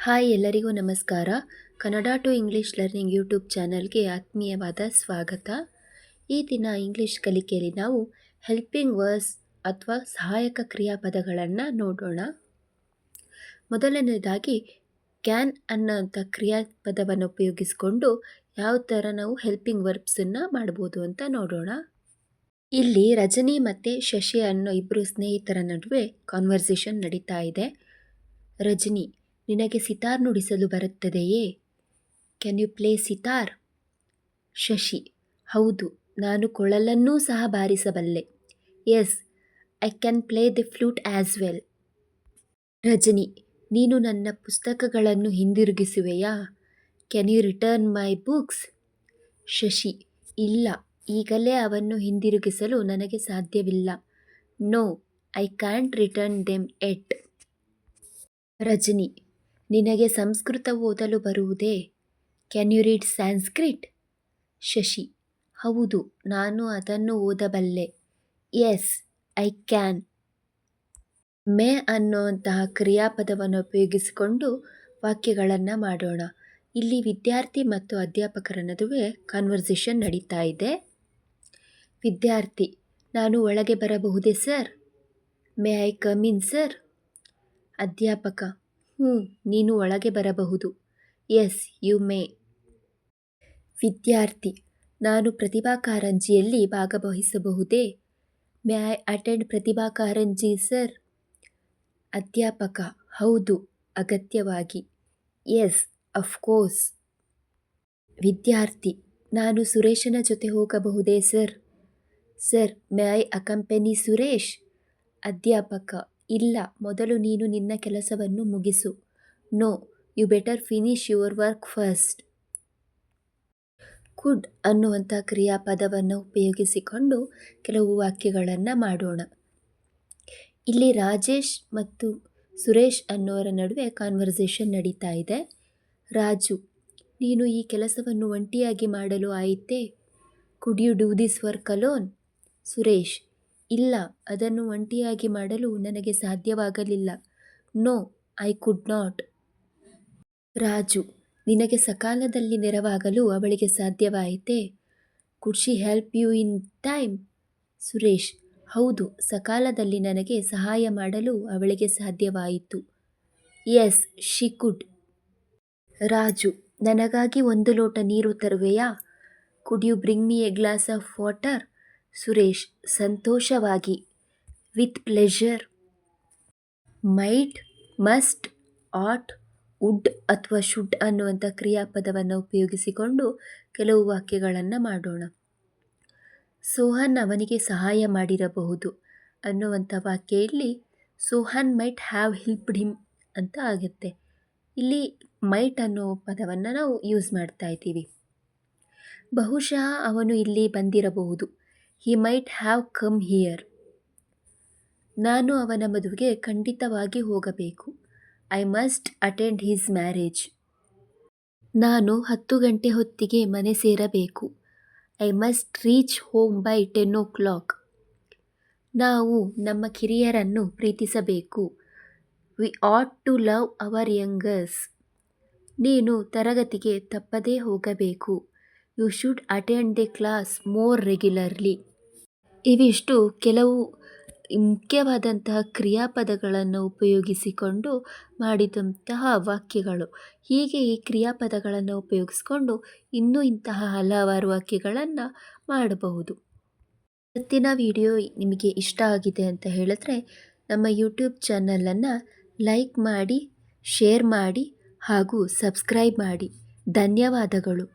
Hi ಎಲ್ಲರಿಗೂ ನಮಸ್ಕಾರ. Kannada to English learning YouTube ಚಾನಲ್ಗೆ ಆತ್ಮೀಯವಾದ ಸ್ವಾಗತ. ಈ ದಿನ ಇಂಗ್ಲೀಷ್ ಕಲಿಕೆಯಲ್ಲಿ ನಾವು ಹೆಲ್ಪಿಂಗ್ ವರ್ಡ್ಸ್ ಅಥವಾ ಸಹಾಯಕ ಕ್ರಿಯಾಪದಗಳನ್ನು ನೋಡೋಣ. ಮೊದಲನೇದಾಗಿ ಕ್ಯಾನ್ ಅನ್ನೋಂಥ ಕ್ರಿಯಾಪದವನ್ನು ಉಪಯೋಗಿಸಿಕೊಂಡು ಯಾವ ಥರ ನಾವು ಹೆಲ್ಪಿಂಗ್ ವರ್ಬ್ಸನ್ನು ಮಾಡ್ಬೋದು ಅಂತ ನೋಡೋಣ. ಇಲ್ಲಿ ರಜನಿ ಮತ್ತು ಶಶಿ ಅನ್ನೋ ಇಬ್ಬರು ಸ್ನೇಹಿತರ ನಡುವೆ ಕಾನ್ವರ್ಸೇಷನ್ ನಡೀತಾ ಇದೆ. ರಜನಿ, ನಿನಗೆ ಸಿತಾರ್ ನುಡಿಸಲು ಬರುತ್ತದೆಯೇ? Can you play sitar? Shashi, ಹೌದು, ನಾನು ಕೊಳಲನ್ನೂ ಸಹ ಬಾರಿಸಬಲ್ಲೆ. Yes, I can play the flute as well. Rajani, ನೀನು ನನ್ನ ಪುಸ್ತಕಗಳನ್ನು ಹಿಂದಿರುಗಿಸುವೆಯಾ? Can you return my books? Shashi, ಇಲ್ಲ, ಈಗಲೇ ಅವನ್ನು ಹಿಂದಿರುಗಿಸಲು ನನಗೆ ಸಾಧ್ಯವಿಲ್ಲ. No, I can't return them yet. Rajani, ನಿನಗೆ ಸಂಸ್ಕೃತ ಓದಲು ಬರುವುದೇ? Can you read Sanskrit? Shashi, ಹೌದು, ನಾನು ಅದನ್ನು ಓದಬಲ್ಲೆ. Yes, I can. ಮೇ ಅನ್ನುವಂತಹ ಕ್ರಿಯಾಪದವನ್ನು ಉಪಯೋಗಿಸಿಕೊಂಡು ವಾಕ್ಯಗಳನ್ನು ಮಾಡೋಣ. ಇಲ್ಲಿ ವಿದ್ಯಾರ್ಥಿ ಮತ್ತು ಅಧ್ಯಾಪಕರ ನಡುವೆ ಕಾನ್ವರ್ಸೇಷನ್ ನಡೀತಾ ಇದೆ. ವಿದ್ಯಾರ್ಥಿ, ನಾನು ಒಳಗೆ ಬರಬಹುದೇ sir? May I come in sir? ಅಧ್ಯಾಪಕ, ನೀನು ಒಳಗೆ ಬರಬಹುದು. Yes, you may. ವಿದ್ಯಾರ್ಥಿ, ನಾನು ಪ್ರತಿಭಾ ಕಾರಂಜಿಯಲ್ಲಿ ಭಾಗವಹಿಸಬಹುದೇ? May I attend Pratibha Karanji sir? ಅಧ್ಯಾಪಕ, ಹೌದು, ಅಗತ್ಯವಾಗಿ. Yes, of course. ವಿದ್ಯಾರ್ಥಿ, ನಾನು ಸುರೇಶನ ಜೊತೆ ಹೋಗಬಹುದೇ sir? Sir, may I accompany Suresh? ಅಧ್ಯಾಪಕ, ಇಲ್ಲ, ಮೊದಲು ನೀನು ನಿನ್ನ ಕೆಲಸವನ್ನು ಮುಗಿಸು. No, you better finish your work first. Could ಅನ್ನುವಂಥ ಕ್ರಿಯಾಪದವನ್ನು ಉಪಯೋಗಿಸಿಕೊಂಡು ಕೆಲವು ವಾಕ್ಯಗಳನ್ನು ಮಾಡೋಣ. ಇಲ್ಲಿ ರಾಜೇಶ್ ಮತ್ತು ಸುರೇಶ್ ಅನ್ನೋರ ನಡುವೆ ಕಾನ್ವರ್ಸೇಷನ್ ನಡೀತಾ ಇದೆ. ರಾಜು, ನೀನು ಈ ಕೆಲಸವನ್ನು ಒಂಟಿಯಾಗಿ ಮಾಡಲು ಆಯಿತೇ? Could you do this work alone? Suresh, ಇಲ್ಲ, ಅದನ್ನು ಒಂಟಿಯಾಗಿ ಮಾಡಲು ನನಗೆ ಸಾಧ್ಯವಾಗಲಿಲ್ಲ. No, I could not. Raju, ನಿನಗೆ ಸಕಾಲದಲ್ಲಿ ನೆರವಾಗಲು ಅವಳಿಗೆ ಸಾಧ್ಯವಾಯಿತೇ? Could she help you in time? Suresh, ಹೌದು, ಸಕಾಲದಲ್ಲಿ ನನಗೆ ಸಹಾಯ ಮಾಡಲು ಅವಳಿಗೆ ಸಾಧ್ಯವಾಯಿತು. S, she could. ರಾಜು, ನನಗಾಗಿ 1 ಲೋಟ ನೀರು ತರುವೆಯಾ? Could you bring me a glass of water? Suresh, ಸಂತೋಷವಾಗಿ. With pleasure. Might, must, ought, would ಅಥವಾ ಶುಡ್ ಅನ್ನುವಂಥ ಕ್ರಿಯಾಪದವನ್ನು ಉಪಯೋಗಿಸಿಕೊಂಡು ಕೆಲವು ವಾಕ್ಯಗಳನ್ನು ಮಾಡೋಣ. ಸೋಹನ್ ಅವನಿಗೆ ಸಹಾಯ ಮಾಡಿರಬಹುದು ಅನ್ನುವಂಥ ವಾಕ್ಯ ಇಲ್ಲಿ Sohan might have helped him ಅಂತ ಆಗುತ್ತೆ. ಇಲ್ಲಿ ಮೈಟ್ ಅನ್ನೋ ಪದವನ್ನು ನಾವು ಯೂಸ್ ಮಾಡ್ತಾ ಇದ್ದೀವಿ. ಬಹುಶಃ ಅವನು ಇಲ್ಲಿ ಬಂದಿರಬಹುದು. He might have come here. ನಾನು ಅವನ ಮದುವೆಗೆ ಖಂಡಿತವಾಗಿ ಹೋಗಬೇಕು. I must attend his marriage. ನಾನು 10 ಗಂಟೆ ಹೊತ್ತಿಗೆ ಮನೆ ಸೇರಬೇಕು. I must reach home by 10 o'clock. ನಾವು ನಮ್ಮ ಕಿರಿಯರನ್ನು ಪ್ರೀತಿಸಬೇಕು. We ought to love our youngers. ನೀನು ತರಗತಿಗೆ ತಪ್ಪದೇ ಹೋಗಬೇಕು. You should attend the class more regularly. ಇವಿಷ್ಟು ಕೆಲವು ಮುಖ್ಯವಾದಂತಹ ಕ್ರಿಯಾಪದಗಳನ್ನು ಉಪಯೋಗಿಸಿಕೊಂಡು ಮಾಡಿದಂತಹ ವಾಕ್ಯಗಳು. ಹೀಗೆ ಈ ಕ್ರಿಯಾಪದಗಳನ್ನು ಉಪಯೋಗಿಸಿಕೊಂಡು ಇನ್ನೂ ಇಂತಹ ಹಲವಾರು ವಾಕ್ಯಗಳನ್ನು ಮಾಡಬಹುದು. ಇವತ್ತಿನ ವಿಡಿಯೋ ನಿಮಗೆ ಇಷ್ಟ ಆಗಿದೆ ಅಂತ ಹೇಳಿದ್ರೆ ನಮ್ಮ ಯೂಟ್ಯೂಬ್ ಚಾನಲನ್ನು ಲೈಕ್ ಮಾಡಿ, ಶೇರ್ ಮಾಡಿ ಹಾಗೂ ಸಬ್ಸ್ಕ್ರೈಬ್ ಮಾಡಿ. ಧನ್ಯವಾದಗಳು.